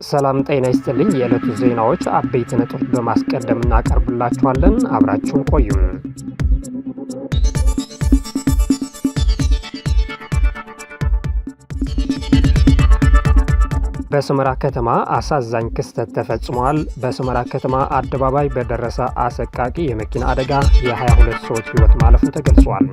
ሰላም ጤና ይስጥልኝ። የዕለቱ ዜናዎች አበይት ነጥቦች በማስቀደም እናቀርብላችኋለን። አብራችሁን ቆዩ። በሰመራ ከተማ አሳዛኝ ክስተት ተፈጽሟል። በሰመራ ከተማ አደባባይ በደረሰ አሰቃቂ የመኪና አደጋ የ22 ሰዎች ሕይወት ማለፉ ተገልጿል።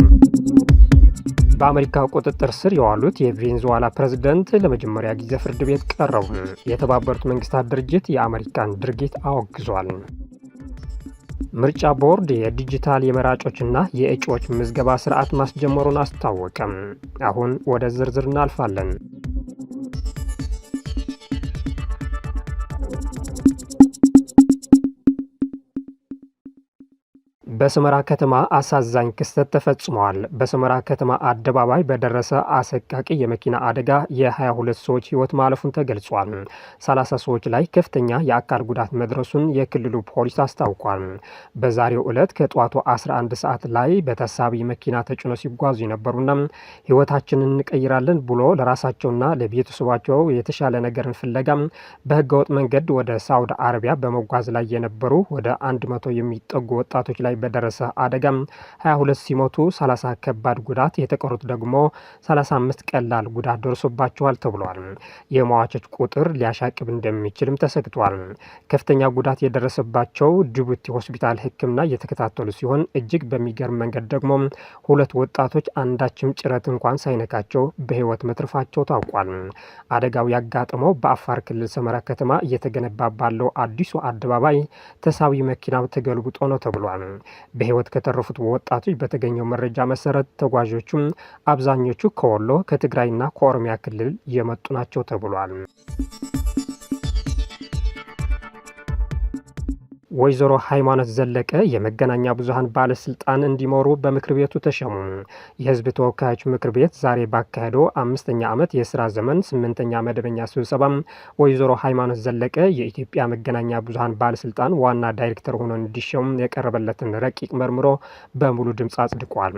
በአሜሪካ ቁጥጥር ስር የዋሉት የቬኔዙዌላ ፕሬዝዳንት ለመጀመሪያ ጊዜ ፍርድ ቤት ቀረቡ። የተባበሩት መንግስታት ድርጅት የአሜሪካን ድርጊት አወግዟል። ምርጫ ቦርድ የዲጂታል የመራጮችና የእጩዎች ምዝገባ ስርዓት ማስጀመሩን አስታወቀም። አሁን ወደ ዝርዝር እናልፋለን። በሰመራ ከተማ አሳዛኝ ክስተት ተፈጽሟል። በሰመራ ከተማ አደባባይ በደረሰ አሰቃቂ የመኪና አደጋ የ22 ሰዎች ሕይወት ማለፉን ተገልጿል። 30 ሰዎች ላይ ከፍተኛ የአካል ጉዳት መድረሱን የክልሉ ፖሊስ አስታውቋል። በዛሬው ዕለት ከጠዋቱ 11 ሰዓት ላይ በተሳቢ መኪና ተጭኖ ሲጓዙ የነበሩና ሕይወታችንን እንቀይራለን ብሎ ለራሳቸውና ለቤተሰባቸው የተሻለ ነገርን ፍለጋ በህገወጥ መንገድ ወደ ሳውዲ አረቢያ በመጓዝ ላይ የነበሩ ወደ 100 የሚጠጉ ወጣቶች ላይ በደረሰ አደጋ 22 ሲሞቱ 30 ከባድ ጉዳት የተቀሩት ደግሞ 35 ቀላል ጉዳት ደርሶባቸዋል ተብሏል። የሟቾች ቁጥር ሊያሻቅብ እንደሚችልም ተሰግቷል። ከፍተኛ ጉዳት የደረሰባቸው ጅቡቲ ሆስፒታል ሕክምና እየተከታተሉ ሲሆን እጅግ በሚገርም መንገድ ደግሞ ሁለት ወጣቶች አንዳችም ጭረት እንኳን ሳይነካቸው በህይወት መትረፋቸው ታውቋል። አደጋው ያጋጠመው በአፋር ክልል ሰመራ ከተማ እየተገነባ ባለው አዲሱ አደባባይ ተሳቢ መኪናው ተገልብጦ ነው ተብሏል። በህይወት ከተረፉት ወጣቶች በተገኘው መረጃ መሰረት ተጓዦቹም አብዛኞቹ ከወሎ ከትግራይና ከኦሮሚያ ክልል የመጡ ናቸው ተብሏል። ወይዘሮ ሃይማኖት ዘለቀ የመገናኛ ብዙሃን ባለስልጣን እንዲመሩ በምክር ቤቱ ተሸሙ። የህዝብ ተወካዮች ምክር ቤት ዛሬ ባካሄደው 5ኛ ዓመት የስራ ዘመን 8ኛ መደበኛ ስብሰባ ወይዘሮ ሃይማኖት ዘለቀ የኢትዮጵያ መገናኛ ብዙሃን ባለስልጣን ዋና ዳይሬክተር ሆነው እንዲሸሙ የቀረበለትን ረቂቅ መርምሮ በሙሉ ድምፅ አጽድቋል።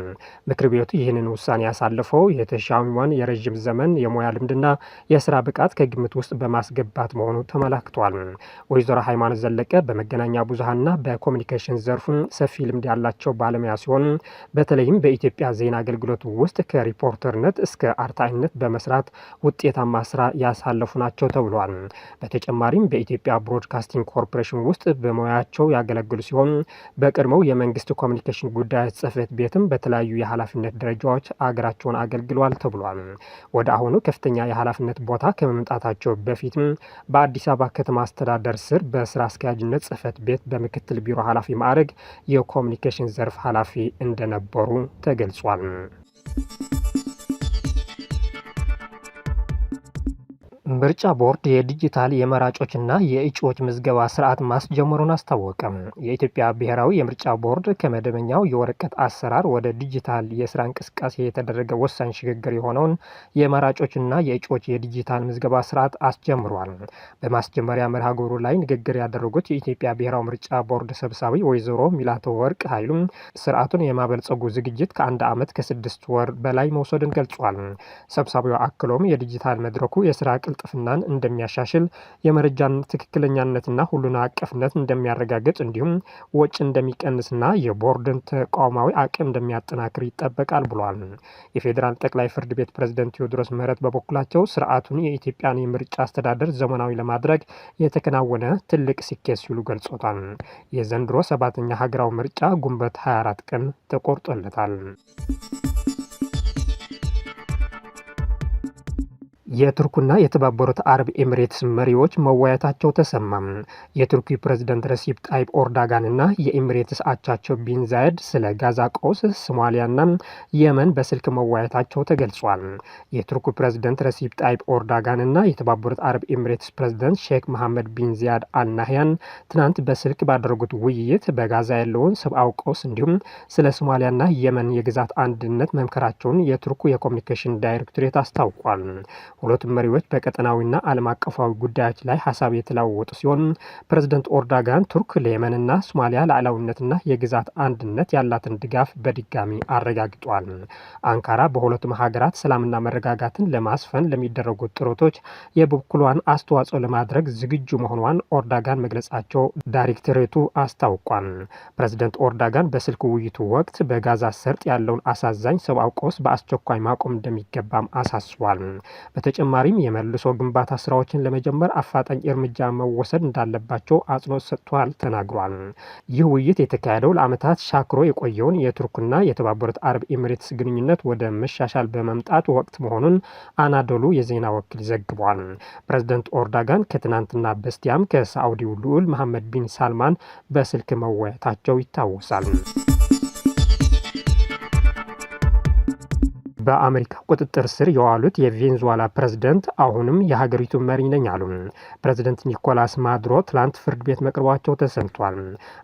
ምክር ቤቱ ይህንን ውሳኔ ያሳለፈው የተሿሚዋን የረዥም ዘመን የሙያ ልምድና የስራ ብቃት ከግምት ውስጥ በማስገባት መሆኑ ተመላክቷል። ወይዘሮ ሃይማኖት ዘለቀ በመገናኛ ብዙሃንና በኮሚኒኬሽን ዘርፉ ሰፊ ልምድ ያላቸው ባለሙያ ሲሆን በተለይም በኢትዮጵያ ዜና አገልግሎት ውስጥ ከሪፖርተርነት እስከ አርታኢነት በመስራት ውጤታማ ስራ ያሳለፉ ናቸው ተብሏል። በተጨማሪም በኢትዮጵያ ብሮድካስቲንግ ኮርፖሬሽን ውስጥ በሙያቸው ያገለግሉ ሲሆን በቀድሞው የመንግስት ኮሚኒኬሽን ጉዳዮች ጽሕፈት ቤትም በተለያዩ የኃላፊነት ደረጃዎች አገራቸውን አገልግሏል ተብሏል። ወደ አሁኑ ከፍተኛ የኃላፊነት ቦታ ከመምጣታቸው በፊትም በአዲስ አበባ ከተማ አስተዳደር ስር በስራ አስኪያጅነት ጽሕፈት ቤት በምክትል ቢሮ ኃላፊ ማዕረግ የኮሚኒኬሽን ዘርፍ ኃላፊ እንደነበሩ ተገልጿል። ምርጫ ቦርድ የዲጂታል የመራጮችና የእጩዎች ምዝገባ ስርዓት ማስጀመሩን አስታወቀም። የኢትዮጵያ ብሔራዊ የምርጫ ቦርድ ከመደበኛው የወረቀት አሰራር ወደ ዲጂታል የስራ እንቅስቃሴ የተደረገ ወሳኝ ሽግግር የሆነውን የመራጮችና የእጩዎች የዲጂታል ምዝገባ ስርዓት አስጀምሯል። በማስጀመሪያ መርሃ ግብሩ ላይ ንግግር ያደረጉት የኢትዮጵያ ብሔራዊ ምርጫ ቦርድ ሰብሳቢ ወይዘሮ ሚላተወርቅ ኃይሉም ስርዓቱን የማበልጸጉ ዝግጅት ከ1 ዓመት ከ6 ወር በላይ መውሰድን ገልጿል። ሰብሳቢው አክሎም የዲጂታል መድረኩ የስራ ቅልጥፍናን እንደሚያሻሽል፣ የመረጃን ትክክለኛነትና ሁሉን አቀፍነት እንደሚያረጋግጥ እንዲሁም ወጪ እንደሚቀንስና የቦርድን ተቋማዊ አቅም እንደሚያጠናክር ይጠበቃል ብሏል። የፌዴራል ጠቅላይ ፍርድ ቤት ፕሬዝዳንት ቴዎድሮስ ምህረት በበኩላቸው ስርዓቱን የኢትዮጵያን የምርጫ አስተዳደር ዘመናዊ ለማድረግ የተከናወነ ትልቅ ስኬት ሲሉ ገልጾታል። የዘንድሮ 7ኛ ሀገራዊ ምርጫ ግንቦት 24 ቀን ተቆርጦለታል። የቱርክና የተባበሩት አረብ ኤሚሬትስ መሪዎች መወያየታቸው ተሰማም። የቱርክ ፕሬዝዳንት ረሲፕ ጣይብ ኦርዶጋንና የኤሚሬትስ አቻቸው ቢን ዛይድ ስለ ጋዛ ቀውስ፣ ሶማሊያና የመን በስልክ መወያየታቸው ተገልጿል። የቱርክ ፕሬዝዳንት ረሲፕ ጣይብ ኦርዶጋንና የተባበሩት አረብ ኤሚሬትስ ፕሬዝዳንት ሼክ መሐመድ ቢን ዚያድ አልናህያን ትናንት በስልክ ባደረጉት ውይይት በጋዛ ያለውን ሰብአዊ ቀውስ እንዲሁም ስለ ሶማሊያና የመን የግዛት አንድነት መምከራቸውን የቱርኩ የኮሚኒኬሽን ዳይሬክቶሬት አስታውቋል። ሁለቱም መሪዎች በቀጠናዊና ዓለም አቀፋዊ ጉዳዮች ላይ ሀሳብ የተለዋወጡ ሲሆን ፕሬዝዳንት ኤርዶጋን ቱርክ ለየመንና ሶማሊያ ሉዓላዊነትና የግዛት አንድነት ያላትን ድጋፍ በድጋሚ አረጋግጧል። አንካራ በሁለቱም ሀገራት ሰላምና መረጋጋትን ለማስፈን ለሚደረጉት ጥረቶች የበኩሏን አስተዋጽኦ ለማድረግ ዝግጁ መሆኗን ኤርዶጋን መግለጻቸው ዳይሬክቶሬቱ አስታውቋል። ፕሬዝዳንት ኤርዶጋን በስልክ ውይይቱ ወቅት በጋዛ ሰርጥ ያለውን አሳዛኝ ሰብአዊ ቀውስ በአስቸኳይ ማቆም እንደሚገባም አሳስቧል። በተጨማሪም የመልሶ ግንባታ ስራዎችን ለመጀመር አፋጣኝ እርምጃ መወሰድ እንዳለባቸው አጽንኦት ሰጥቷል ተናግሯል። ይህ ውይይት የተካሄደው ለዓመታት ሻክሮ የቆየውን የቱርክና የተባበሩት አረብ ኤሚሬትስ ግንኙነት ወደ መሻሻል በመምጣት ወቅት መሆኑን አናዶሉ የዜና ወኪል ዘግቧል። ፕሬዝዳንት ኤርዶጋን ከትናንትና በስቲያም ከሳዑዲው ልዑል መሐመድ ቢን ሳልማን በስልክ መወያየታቸው ይታወሳል። በአሜሪካ ቁጥጥር ስር የዋሉት የቬንዙዌላ ፕሬዝዳንት አሁንም የሀገሪቱ መሪ ነኝ አሉ። ፕሬዝዳንት ኒኮላስ ማዱሮ ትላንት ፍርድ ቤት መቅረባቸው ተሰምቷል።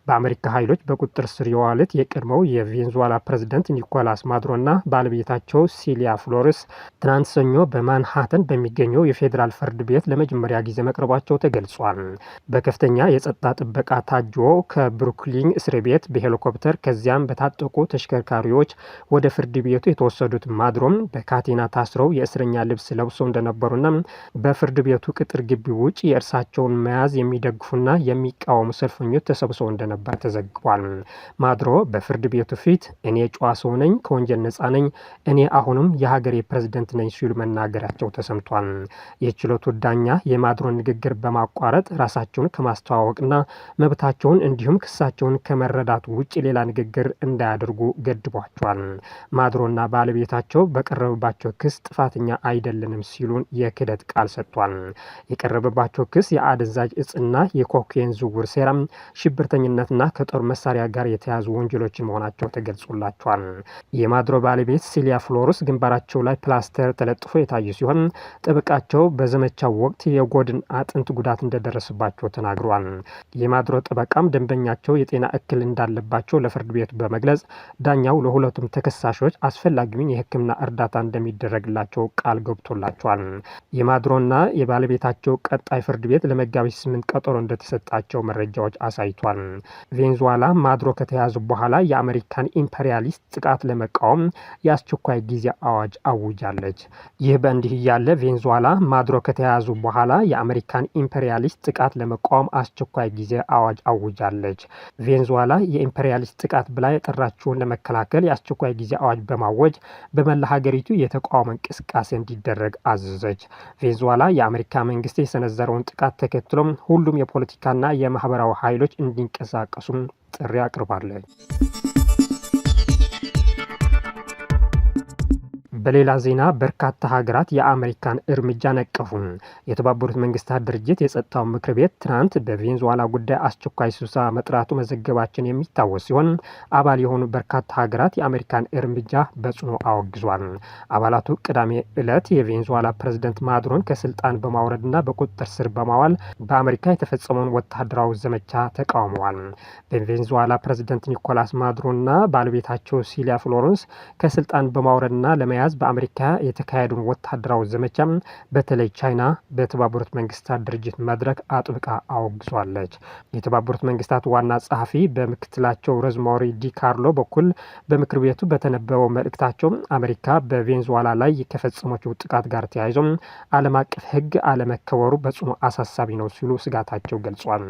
በአሜሪካ ኃይሎች በቁጥጥር ስር የዋሉት የቀድሞው የቬንዙዌላ ፕሬዝዳንት ኒኮላስ ማዱሮና ባለቤታቸው ሲሊያ ፍሎሬስ ትናንት ሰኞ በማንሃተን በሚገኘው የፌዴራል ፍርድ ቤት ለመጀመሪያ ጊዜ መቅረባቸው ተገልጿል። በከፍተኛ የጸጥታ ጥበቃ ታጅቦ ከብሩክሊን እስር ቤት በሄሊኮፕተር ከዚያም በታጠቁ ተሽከርካሪዎች ወደ ፍርድ ቤቱ የተወሰዱት ማዱሮም በካቴና ታስረው የእስረኛ ልብስ ለብሰው እንደነበሩና በፍርድ ቤቱ ቅጥር ግቢ ውጭ የእርሳቸውን መያዝ የሚደግፉና የሚቃወሙ ሰልፈኞች ተሰብስበው እንደነበር ተዘግቧል። ማዱሮ በፍርድ ቤቱ ፊት እኔ ጨዋ ሰው ነኝ፣ ከወንጀል ነጻ ነኝ፣ እኔ አሁንም የሀገሬ ፕሬዝዳንት ነኝ ሲሉ መናገራቸው ተሰምቷል። የችሎቱ ዳኛ የማዱሮን ንግግር በማቋረጥ ራሳቸውን ከማስተዋወቅና መብታቸውን እንዲሁም ክሳቸውን ከመረዳት ውጭ ሌላ ንግግር እንዳያደርጉ ገድቧቸዋል። ማዱሮና ባለቤታቸው በቀረበባቸው ክስ ጥፋተኛ አይደለንም ሲሉ የክህደት ቃል ሰጥቷል። የቀረበባቸው ክስ የአደንዛዥ እጽና የኮኬን ዝውውር ሴራ፣ ሽብርተኝነትና ከጦር መሳሪያ ጋር የተያዙ ወንጀሎችን መሆናቸው ተገልጾላቸዋል። የማዱሮ ባለቤት ሲሊያ ፍሎሬስ ግንባራቸው ላይ ፕላስተር ተለጥፎ የታዩ ሲሆን ጠበቃቸው በዘመቻው ወቅት የጎድን አጥንት ጉዳት እንደደረሰባቸው ተናግሯል። የማዱሮ ጠበቃም ደንበኛቸው የጤና እክል እንዳለባቸው ለፍርድ ቤቱ በመግለጽ ዳኛው ለሁለቱም ተከሳሾች አስፈላጊውን የሕክምና እርዳታ እንደሚደረግላቸው ቃል ገብቶላቸዋል። የማዱሮና የባለቤታቸው ቀጣይ ፍርድ ቤት ለመጋቢት 8 ቀጠሮ እንደተሰጣቸው መረጃዎች አሳይቷል። ቬንዙዌላ ማዱሮ ከተያዙ በኋላ የአሜሪካን ኢምፔሪያሊስት ጥቃት ለመቃወም የአስቸኳይ ጊዜ አዋጅ አውጃለች። ይህ በእንዲህ እያለ ቬንዙዌላ ማዱሮ ከተያዙ በኋላ የአሜሪካን ኢምፔሪያሊስት ጥቃት ለመቃወም አስቸኳይ ጊዜ አዋጅ አውጃለች። ቬንዙዌላ የኢምፔሪያሊስት ጥቃት ብላ የጠራችውን ለመከላከል የአስቸኳይ ጊዜ አዋጅ በማወጅ በመላ ሀገሪቱ የተቃውሞ እንቅስቃሴ እንዲደረግ አዘዘች። ቬንዙዌላ የአሜሪካ መንግስት የሰነዘረውን ጥቃት ተከትሎም ሁሉም የፖለቲካና የማህበራዊ ኃይሎች እንዲንቀሳቀሱም ጥሪ አቅርባለች። በሌላ ዜና በርካታ ሀገራት የአሜሪካን እርምጃ ነቀፉ። የተባበሩት መንግስታት ድርጅት የጸጥታው ምክር ቤት ትናንት በቬንዙዌላ ጉዳይ አስቸኳይ ስብሰባ መጥራቱ መዘገባችን የሚታወስ ሲሆን አባል የሆኑ በርካታ ሀገራት የአሜሪካን እርምጃ በጽኑ አወግዟል። አባላቱ ቅዳሜ ዕለት የቬንዙዌላ ፕሬዝዳንት ማዱሮን ከስልጣን በማውረድና በቁጥጥር ስር በማዋል በአሜሪካ የተፈጸመውን ወታደራዊ ዘመቻ ተቃውመዋል። በቬንዙዌላ ፕሬዝዳንት ኒኮላስ ማዱሮና ባለቤታቸው ሲሊያ ፍሎሬስ ከስልጣን በማውረድና ለመያዝ በአሜሪካ የተካሄደውን ወታደራዊ ዘመቻ በተለይ ቻይና በተባበሩት መንግስታት ድርጅት መድረክ አጥብቃ አወግዟለች። የተባበሩት መንግስታት ዋና ጸሐፊ በምክትላቸው ሮዝማሪ ዲካርሎ በኩል በምክር ቤቱ በተነበበው መልእክታቸው አሜሪካ በቬንዙዌላ ላይ ከፈጸመችው ጥቃት ጋር ተያይዞ ዓለም አቀፍ ሕግ አለመከበሩ በጽኑ አሳሳቢ ነው ሲሉ ስጋታቸው ገልጿል።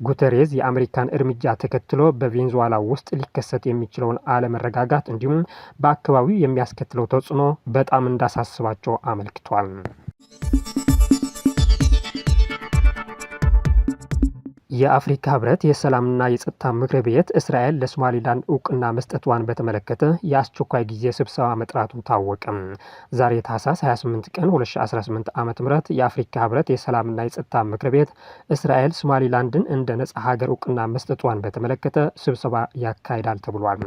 ጉተሬዝ የአሜሪካን እርምጃ ተከትሎ በቬንዙዌላ ውስጥ ሊከሰት የሚችለውን አለመረጋጋት እንዲሁም በአካባቢው የሚያስከትለው ተጽዕኖ በጣም እንዳሳስባቸው አመልክቷል። የአፍሪካ ህብረት የሰላምና የጸጥታ ምክር ቤት እስራኤል ለሶማሊላንድ እውቅና መስጠቷን በተመለከተ የአስቸኳይ ጊዜ ስብሰባ መጥራቱ ታወቀ። ዛሬ ታህሳስ 28 ቀን 2018 ዓ.ም የአፍሪካ ህብረት የሰላምና የጸጥታ ምክር ቤት እስራኤል ሶማሊላንድን እንደ ነጻ ሀገር እውቅና መስጠቷን በተመለከተ ስብሰባ ያካሂዳል ተብሏል።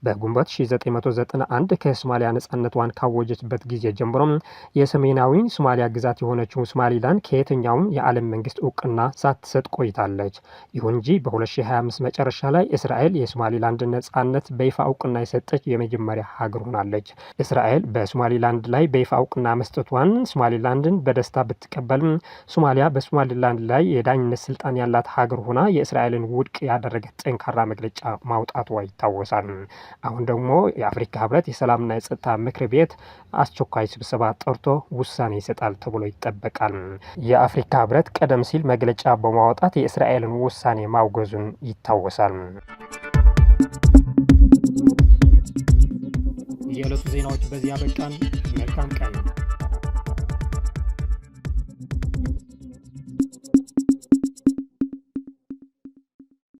በግንቦት 1991 ከሶማሊያ ነጻነቷን ካወጀችበት ጊዜ ጀምሮ የሰሜናዊ ሶማሊያ ግዛት የሆነችው ሶማሊላንድ ከየትኛውም የዓለም መንግስት እውቅና ሳትሰጥ ቆይታለች። አስታውቃለች። ይሁን እንጂ በ2025 መጨረሻ ላይ እስራኤል የሶማሊላንድ ነጻነት በይፋ እውቅና የሰጠች የመጀመሪያ ሀገር ሆናለች። እስራኤል በሶማሊላንድ ላይ በይፋ እውቅና መስጠቷን ሶማሊላንድን በደስታ ብትቀበልም ሶማሊያ በሶማሊላንድ ላይ የዳኝነት ስልጣን ያላት ሀገር ሆና የእስራኤልን ውድቅ ያደረገ ጠንካራ መግለጫ ማውጣቷ ይታወሳል። አሁን ደግሞ የአፍሪካ ህብረት የሰላምና የጸጥታ ምክር ቤት አስቸኳይ ስብሰባ ጠርቶ ውሳኔ ይሰጣል ተብሎ ይጠበቃል። የአፍሪካ ህብረት ቀደም ሲል መግለጫ በማውጣት የእስራኤልን ውሳኔ ማውገዙን ይታወሳል። የዕለቱ ዜናዎች በዚህ ያበቃን። መልካም ቀን።